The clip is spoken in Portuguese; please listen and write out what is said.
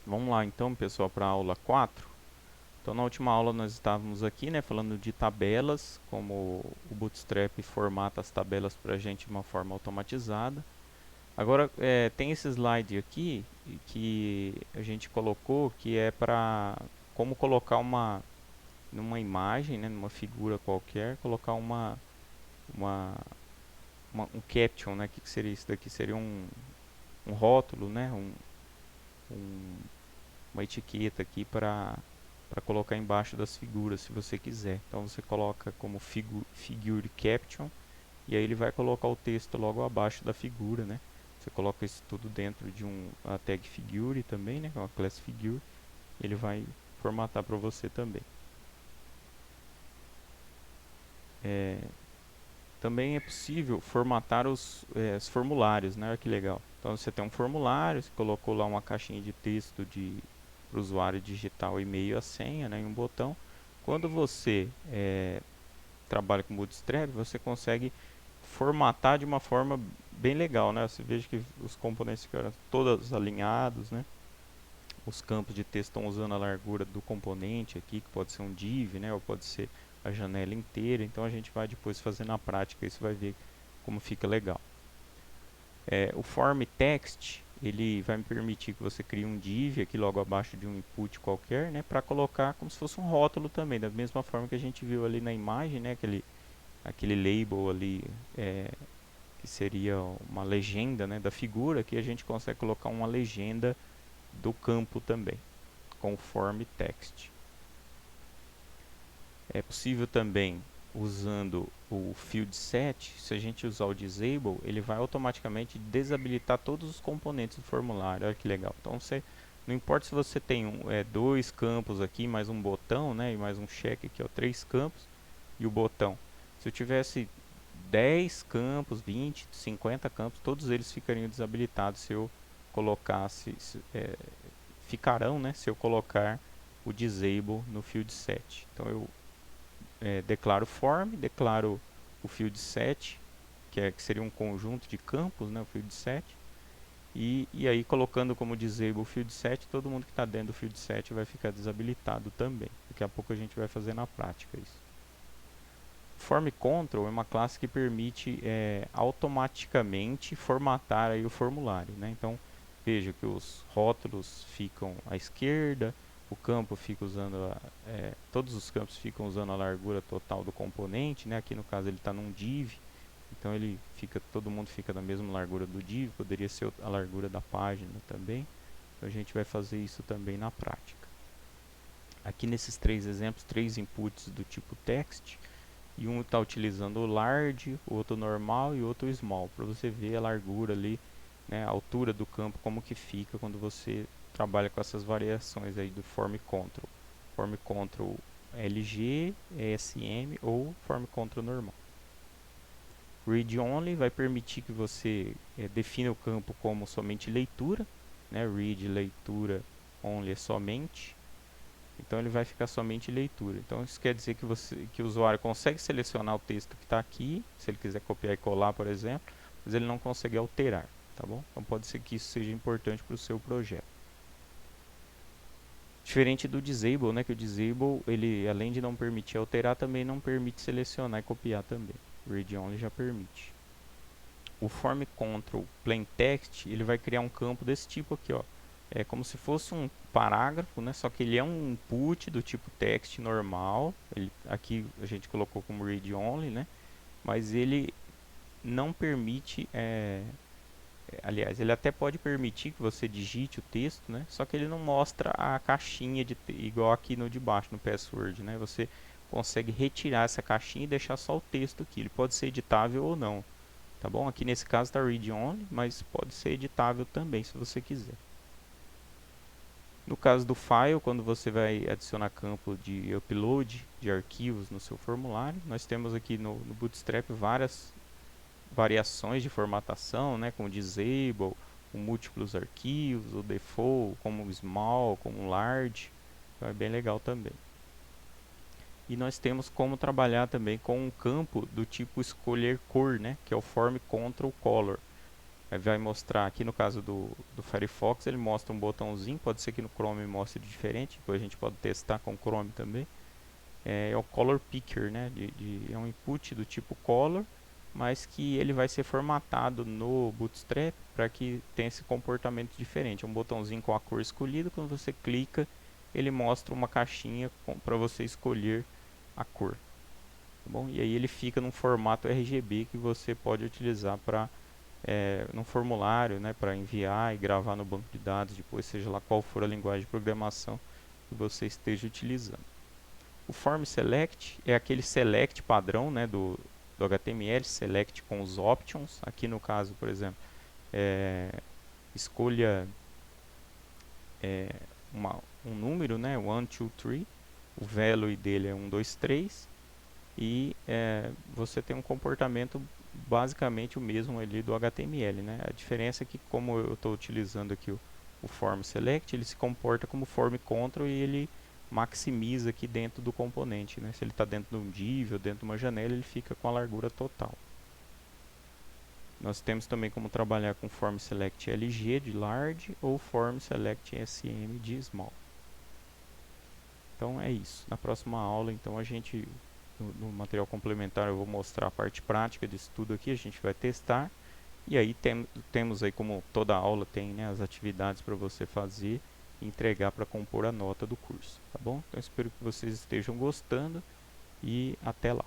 Vamos lá então, pessoal, para a aula 4. Então, na última aula nós estávamos aqui, né, falando de tabelas, como o Bootstrap formata as tabelas para a gente de uma forma automatizada. Agora, tem esse slide aqui que a gente colocou, que é para como colocar numa imagem, né, numa figura qualquer, colocar uma, um caption, né, que seria isso daqui? Seria um rótulo, né, um uma etiqueta aqui para colocar embaixo das figuras, se você quiser. Então você coloca como figure caption e aí ele vai colocar o texto logo abaixo da figura, né? Você coloca isso tudo dentro de uma tag figure também, né? Uma class figure. Ele vai formatar para você também. É, também é possível formatar os formulários, né? Olha que legal. Então você tem um formulário, você colocou lá uma caixinha de texto para o usuário digitar o e-mail e a senha, né? E um botão. Quando você trabalha com Bootstrap, você consegue formatar de uma forma bem legal, né? Você veja que os componentes ficaram todos alinhados, né? Os campos de texto estão usando a largura do componente aqui, que pode ser um div, né? Ou pode ser a janela inteira. Então a gente vai depois fazer na prática, isso vai ver como fica legal. O form text, ele vai me permitir que você crie um div aqui logo abaixo de um input qualquer, né? Para colocar como se fosse um rótulo também, da mesma forma que a gente viu ali na imagem, né? Aquele label ali, que seria uma legenda, né, da figura, que a gente consegue colocar uma legenda do campo também, conforme text. É possível também, usando o field set, se a gente usar o disable, ele vai automaticamente desabilitar todos os componentes do formulário. Olha que legal. Então você, não importa se você tem dois campos aqui, mais um botão, né, e mais um check aqui, ó, 3 campos, e o botão. Se eu tivesse 10 campos, 20, 50 campos, todos eles ficariam desabilitados se eu colocasse, ficarão, né, se eu colocar o disable no field set. Então eu declaro form, declaro o field set, que seria um conjunto de campos, né, o field set, e aí colocando como disable o field set, todo mundo que está dentro do field set vai ficar desabilitado também. Daqui a pouco a gente vai fazer na prática isso. Form Control é uma classe que permite automaticamente formatar aí o formulário, né? Então veja que os rótulos ficam à esquerda, o campo fica usando todos os campos ficam usando a largura total do componente, né? Aqui no caso ele está num div, então todo mundo fica na mesma largura do div, poderia ser a largura da página também. Então a gente vai fazer isso também na prática. Aqui nesses 3 exemplos, 3 inputs do tipo text, e um está utilizando o large, o outro normal e o outro small, para você ver a largura ali, né, a altura do campo, como que fica quando você trabalha com essas variações aí do form control. Form control LG, ESM ou form control normal. Read only vai permitir que você defina o campo como somente leitura, né, read, leitura, only é somente. Então ele vai ficar somente leitura. Então isso quer dizer que o usuário consegue selecionar o texto que está aqui, se ele quiser copiar e colar, por exemplo, mas ele não consegue alterar, tá bom? Então pode ser que isso seja importante para o seu projeto. Diferente do disable, né, que o disable, ele além de não permitir alterar, também não permite selecionar e copiar também. O read only já permite. O form control plain text, ele vai criar um campo desse tipo aqui, ó. É como se fosse um parágrafo, né? Só que ele é um input do tipo text normal. Aqui a gente colocou como read only, né? Mas ele não permite, aliás, ele até pode permitir que você digite o texto, né? Só que ele não mostra a caixinha igual aqui no de baixo, no password, né? Você consegue retirar essa caixinha e deixar só o texto aqui. Ele pode ser editável ou não, tá bom? Aqui nesse caso está read only, mas pode ser editável também se você quiser. No caso do file, quando você vai adicionar campo de upload de arquivos no seu formulário, nós temos aqui no Bootstrap várias variações de formatação, né, como disable, com múltiplos arquivos, o default, como small, como large, então é bem legal também. E nós temos como trabalhar também com um campo do tipo escolher cor, né, que é o form control color. Aí vai mostrar aqui no caso do Firefox, ele mostra um botãozinho, pode ser que no Chrome mostre diferente, depois a gente pode testar com o Chrome também. É o Color Picker, né? É um input do tipo Color, mas que ele vai ser formatado no Bootstrap para que tenha esse comportamento diferente. É um botãozinho com a cor escolhida, quando você clica, ele mostra uma caixinha para você escolher a cor. Tá bom? E aí ele fica num formato RGB que você pode utilizar para num formulário, né, para enviar e gravar no banco de dados, depois seja lá qual for a linguagem de programação que você esteja utilizando. O Form Select é aquele select padrão, né, do HTML, select com os options. Aqui no caso, por exemplo, escolha um número, né, 1, 2, 3. O value dele é 1, 2, 3. E você tem um comportamento basicamente o mesmo ali do HTML, né? A diferença é que, como eu estou utilizando aqui o Form Select, ele se comporta como Form Control e ele maximiza aqui dentro do componente, né? Se ele está dentro de um div ou dentro de uma janela, ele fica com a largura total. Nós temos também como trabalhar com Form Select LG de Large ou Form Select SM de Small. Então é isso. Na próxima aula, então, a gente, no material complementar, eu vou mostrar a parte prática disso tudo aqui, a gente vai testar. E aí temos aí, como toda aula tem, né, as atividades para você fazer e entregar para compor a nota do curso, tá bom? Então espero que vocês estejam gostando e até lá.